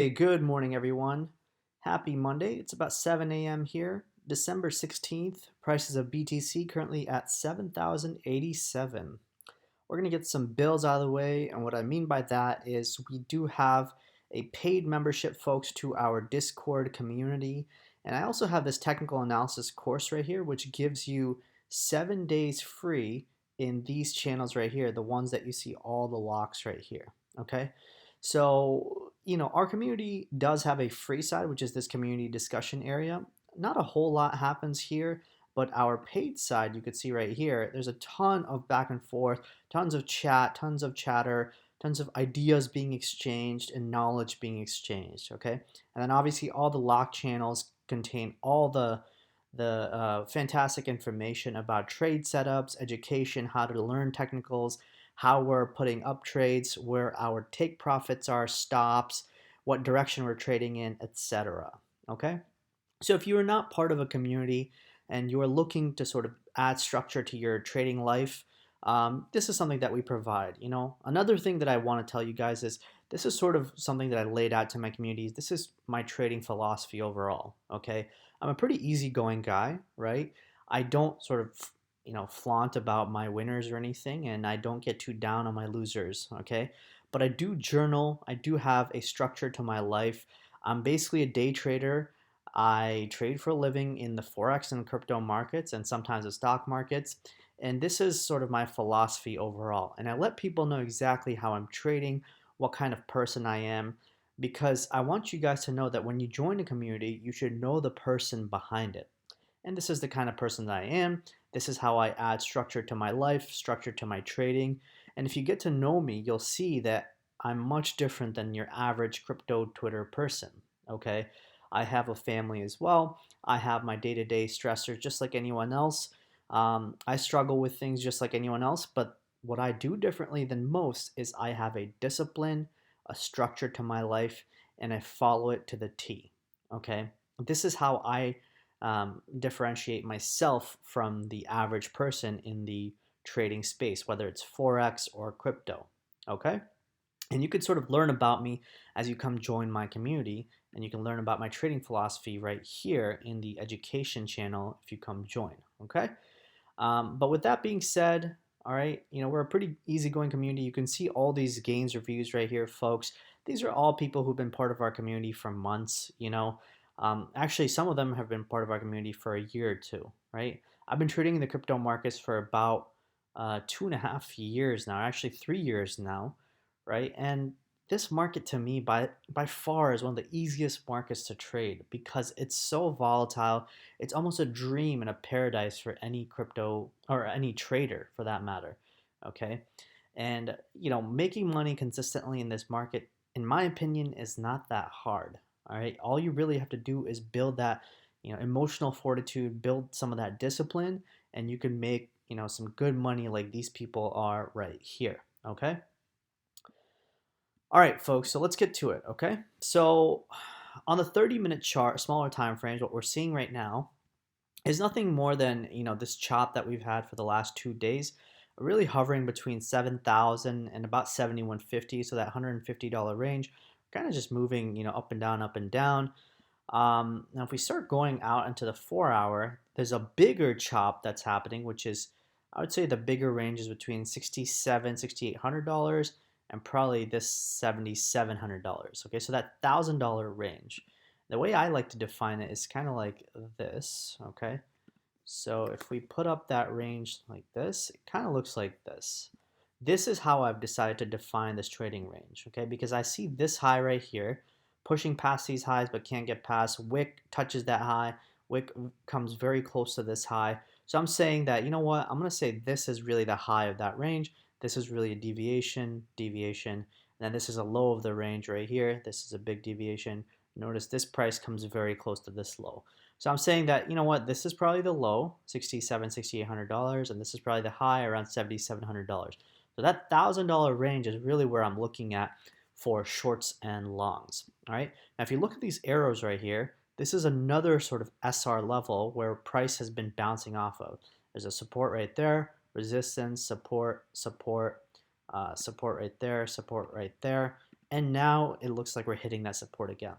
Hey, good morning, everyone. Happy Monday. It's about 7 a.m. here, December 16th. Prices of BTC currently at 7,087. We're going to get some bills out of the way, and what I mean by that is we do have a paid membership, folks, to our Discord community. And I also have this technical analysis course right here, which gives you 7 days free in these channels right here, the ones that you see all the locks right here. Okay. So, our community does have a free side, which is this community discussion area. Not a whole lot happens here, but our paid side, you could see right here, there's a ton of back and forth, tons of chat, tons of chatter, tons of ideas being exchanged and knowledge being exchanged. Okay, and then obviously all the lock channels contain all the fantastic information about trade setups, education, how to learn technicals, how we're putting up trades, where our take profits are, stops, what direction we're trading in, etc. Okay, so if you are not part of a community and you are looking to sort of add structure to your trading life, this is something that we provide. Another thing that I want to tell you guys is this is sort of something that I laid out to my communities. This is my trading philosophy overall. Okay, I'm a pretty easygoing guy, right? I don't sort of flaunt about my winners or anything, and I don't get too down on my losers. Okay, but I do journal. I do have a structure to my life. I'm basically a day trader. I trade for a living in the Forex and crypto markets and sometimes the stock markets. And this is sort of my philosophy overall. And I let people know exactly how I'm trading, what kind of person I am, because I want you guys to know that when you join a community, you should know the person behind it. And this is the kind of person that I am. This is how I add structure to my life, structure to my trading. And if you get to know me, you'll see that I'm much different than your average crypto Twitter person. Okay, I have a family as well. I have my day-to-day stressors just like anyone else. I struggle with things just like anyone else, but what I do differently than most is I have a discipline, a structure to my life, and I follow it to the T. Okay, this is how I differentiate myself from the average person in the trading space, whether it's Forex or crypto. Okay, and you could sort of learn about me as you come join my community, and you can learn about my trading philosophy right here in the education channel if you come join. Okay. But with that being said, all right, we're a pretty easygoing community. You can see all these gains reviews right here, folks. These are all people who've been part of our community for months. Actually, some of them have been part of our community for a year or two, right? I've been trading in the crypto markets for about 2.5 years now, actually 3 years now, right? And this market to me by far is one of the easiest markets to trade because it's so volatile. It's almost a dream and a paradise for any crypto or any trader for that matter. Okay. And making money consistently in this market, in my opinion, is not that hard. All right. All you really have to do is build that, emotional fortitude, build some of that discipline, and you can make, some good money like these people are right here. Okay. All right, folks, so let's get to it, okay? So on the 30-minute chart, smaller time frames, what we're seeing right now is nothing more than, this chop that we've had for the last 2 days, really hovering between 7,000 and about 7,150, so that $150 range, kind of just moving, up and down, up and down. Now, if we start going out into the 4 hour, there's a bigger chop that's happening, which is, I would say the bigger range is between $6,800 and probably this $7,700. Okay, so that $1,000 range. The way I like to define it is kind of like this. Okay, so if we put up that range like this, it kind of looks like this. This is how I've decided to define this trading range. Okay, because I see this high right here pushing past these highs but can't get past. Wick touches that high. Wick comes very close to this high. So I'm saying that, you know what, I'm going to say this is really the high of that range. This is really a deviation, deviation. And then this is a low of the range right here. This is a big deviation. Notice this price comes very close to this low. So I'm saying that, you know what, this is probably the low, $6,800, and this is probably the high around $7,700. So that $1,000 range is really where I'm looking at for shorts and longs. All right. Now, if you look at these arrows right here, this is another sort of SR level where price has been bouncing off of. There's a support right there, resistance, support, support, support right there, support right there. and now it looks like we're hitting that support again.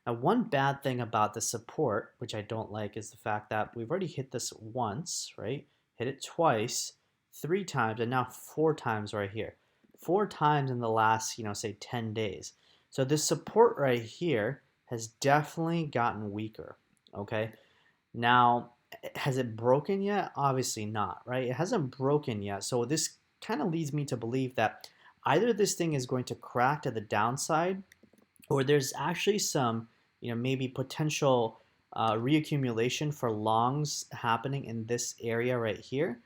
Now, one bad thing about the support, which I don't like, is the fact that we've already hit this once, right? Hit it twice, 3 times, and now 4 times right here. 4 times in the last, say 10 days. So this support right here has definitely gotten weaker, okay? Now, has it broken yet? Obviously not, right? It hasn't broken yet. So this kind of leads me to believe that either this thing is going to crack to the downside, or there's actually some, maybe potential reaccumulation for longs happening in this area right here.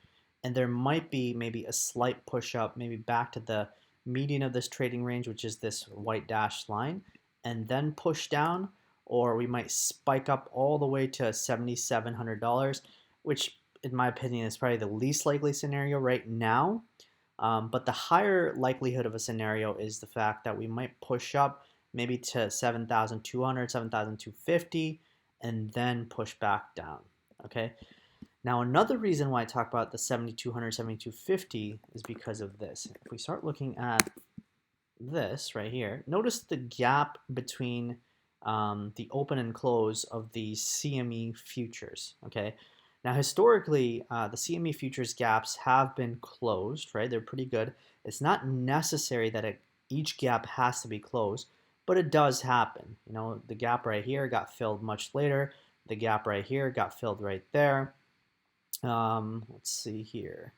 And there might be maybe a slight push up, maybe back to the median of this trading range, which is this white dashed line, and then push down, or we might spike up all the way to $7,700, which in my opinion is probably the least likely scenario right now. But the higher likelihood of a scenario is the fact that we might push up maybe to 7,200, 7,250, and then push back down, okay? Now, another reason why I talk about the 7,200, 7,250 is because of this. If we start looking at this right here, notice the gap between the open and close of the CME futures, okay? Now, historically, the CME futures gaps have been closed, right? They're pretty good. It's not necessary that each gap has to be closed, but it does happen. The gap right here got filled much later. The gap right here got filled right there. Let's see here.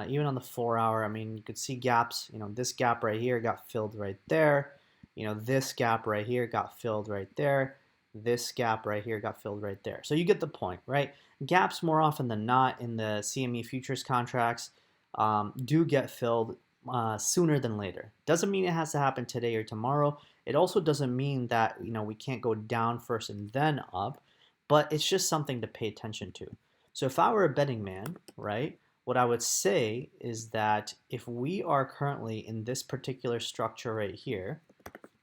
Even on the 4-hour, I mean, you could see gaps. This gap right here got filled right there. This gap right here got filled right there. This gap right here got filled right there. So you get the point, right? Gaps more often than not in the CME futures contracts do get filled sooner than later. Doesn't mean it has to happen today or tomorrow. It also doesn't mean that we can't go down first and then up, but it's just something to pay attention to. So if I were a betting man, right, what I would say is that if we are currently in this particular structure right here,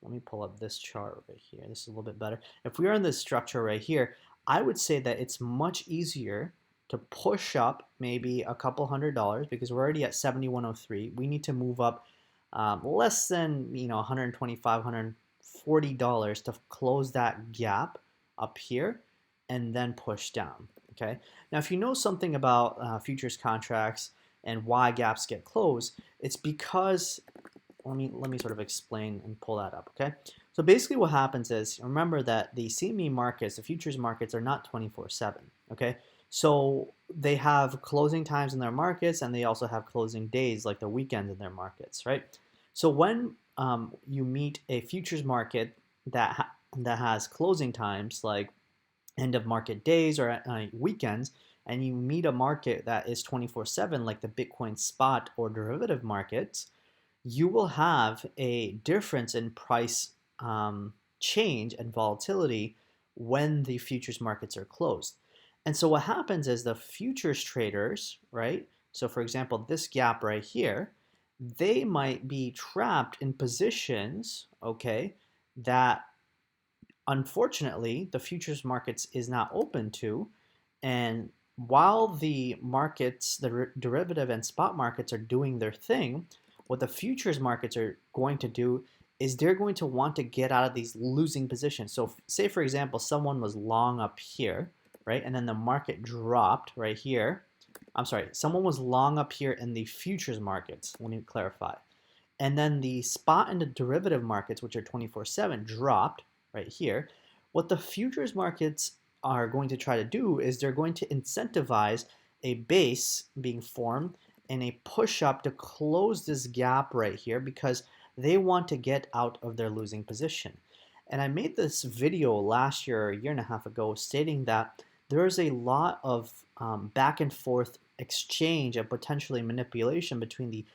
let me pull up this chart right here. This is a little bit better. If we are in this structure right here, I would say that it's much easier to push up maybe a couple $100 because we're already at 7103. We need to move up less than $125, $140 to close that gap up here and then push down. Okay. Now, if you know something about futures contracts and why gaps get closed, it's because let me sort of explain and pull that up. Okay. So basically, what happens is remember that the CME markets, the futures markets, are not 24/7. Okay. So they have closing times in their markets, and they also have closing days, like the weekends in their markets, right? So when you meet a futures market that has closing times, like end of market days or weekends, and you meet a market that is 24/7, like the Bitcoin spot or derivative markets, you will have a difference in price change and volatility when the futures markets are closed. And so what happens is the futures traders, right? So for example, this gap right here, they might be trapped in positions, okay, that unfortunately the futures markets is not open to. And while the markets, the derivative and spot markets are doing their thing, what the futures markets are going to do is they're going to want to get out of these losing positions. So say for example, someone was long up here, right? And then the market dropped right here. I'm sorry, someone was long up here in the futures markets, let me clarify. And then the spot and the derivative markets, which are 24/7, dropped right here. What the futures markets are going to try to do is they're going to incentivize a base being formed and a push up to close this gap right here because they want to get out of their losing position. And I made this video last year, a year and a half ago, stating that there is a lot of back and forth exchange and potentially manipulation between the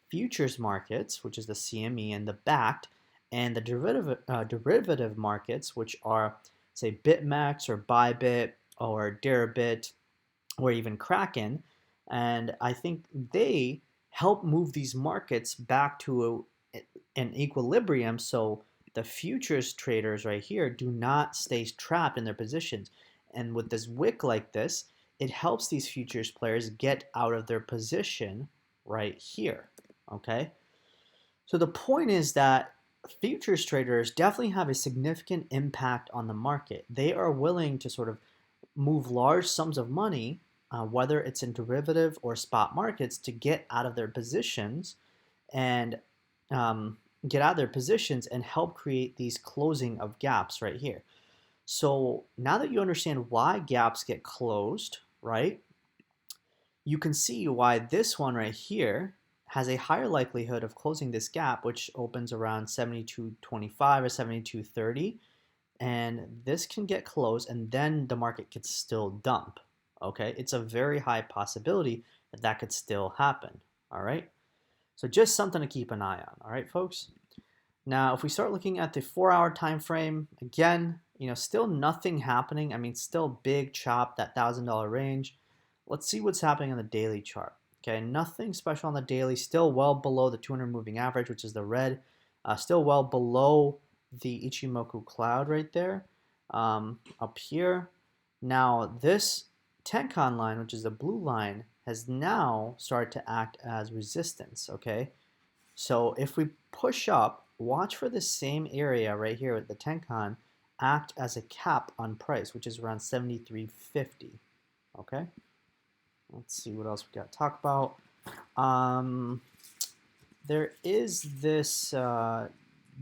futures markets, which is the CME, and the backed, and the derivative markets, which are, say, BitMEX or Bybit or Deribit or even Kraken. And I think they help move these markets back to an equilibrium so the futures traders right here do not stay trapped in their positions. And with this wick like this, it helps these futures players get out of their position right here. Okay? So the point is that futures traders definitely have a significant impact on the market. They are willing to sort of move large sums of money, whether it's in derivative or spot markets, to get out of their positions and um, and help create these closing of gaps right here. So now that you understand why gaps get closed, right, you can see why this one right here has a higher likelihood of closing this gap, which opens around 72.25 or 72.30. And this can get closed, and then the market could still dump. Okay, it's a very high possibility that that could still happen. All right, so just something to keep an eye on. All right, folks. Now, if we start looking at the 4-hour time frame, again, still nothing happening. I mean, still big chop, that $1,000 range. Let's see what's happening on the daily chart. Okay, nothing special on the daily. Still well below the 200 moving average, which is the red. Still well below the Ichimoku cloud right there. Up here. Now, this Tenkan line, which is the blue line, has now started to act as resistance. Okay. So if we push up, watch for the same area right here with the Tenkan act as a cap on price, which is around 73.50. Okay, let's see what else we got to talk about. There is this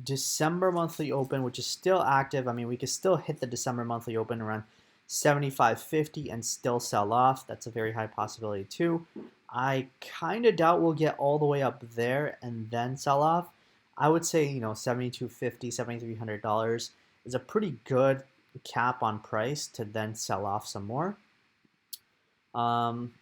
December monthly open, which is still active. I mean, we could still hit the December monthly open around 75.50 and still sell off. That's a very high possibility too. I kind of doubt we'll get all the way up there and then sell off. I would say, $72.50, $7,300 is a pretty good cap on price to then sell off some more.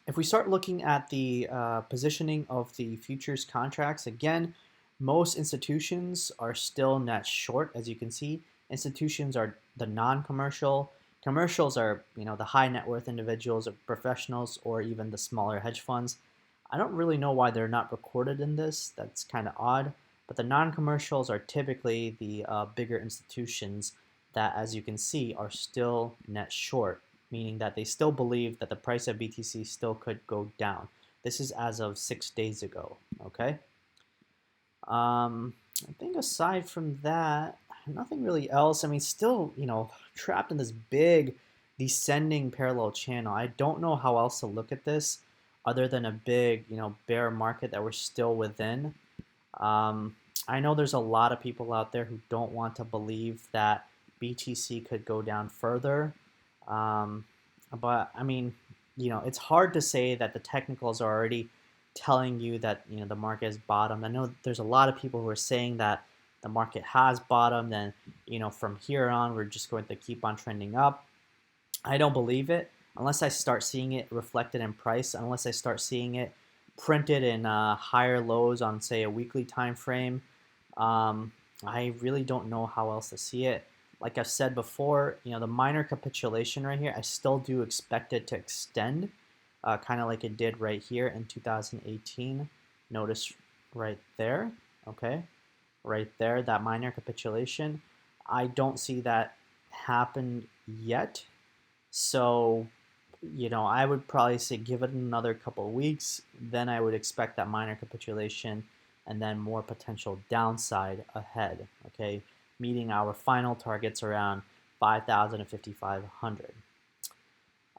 If we start looking at the positioning of the futures contracts, again, most institutions are still net short, as you can see. Institutions are the non-commercial. Commercials are, the high net worth individuals or professionals or even the smaller hedge funds. I don't really know why they're not recorded in this. That's kind of odd. But the non-commercials are typically the bigger institutions that, as you can see, are still net short, meaning that they still believe that the price of BTC still could go down. This is as of 6 days ago, okay? I think aside from that, nothing really else. I mean, still, trapped in this big descending parallel channel. I don't know how else to look at this other than a big, bear market that we're still within. I know there's a lot of people out there who don't want to believe that BTC could go down further. But I mean, it's hard to say that the technicals are already telling you that the market has bottomed. I know there's a lot of people who are saying that the market has bottomed and from here on we're just going to keep on trending up. I don't believe it unless I start seeing it reflected in price, unless I start seeing it printed in higher lows on, say, a weekly time frame. I really don't know how else to see it. Like I've said before, the minor capitulation right here, I still do expect it to extend, kind of like it did right here in 2018. Notice right there, okay? Right there, that minor capitulation. I don't see that happen yet. So, I would probably say give it another couple of weeks. Then I would expect that minor capitulation and then more potential downside ahead, okay? Meeting our final targets around 5,000 and 5,500.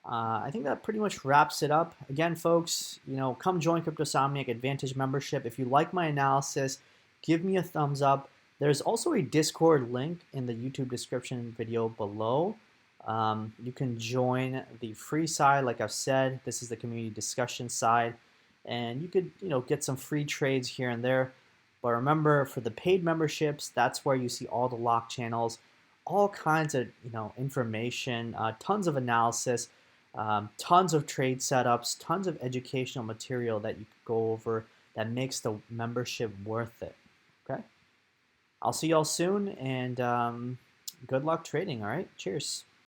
I think that pretty much wraps it up. Again, folks, come join Cryptosomniac Advantage membership. If you like my analysis, give me a thumbs up. There's also a Discord link in the YouTube description video below. You can join the free side, like I've said. This is the community discussion side, and you could, get some free trades here and there. But remember, for the paid memberships, that's where you see all the lock channels, all kinds of, information, tons of analysis, tons of trade setups, tons of educational material that you could go over that makes the membership worth it. Okay, I'll see y'all soon, and good luck trading. All right, cheers.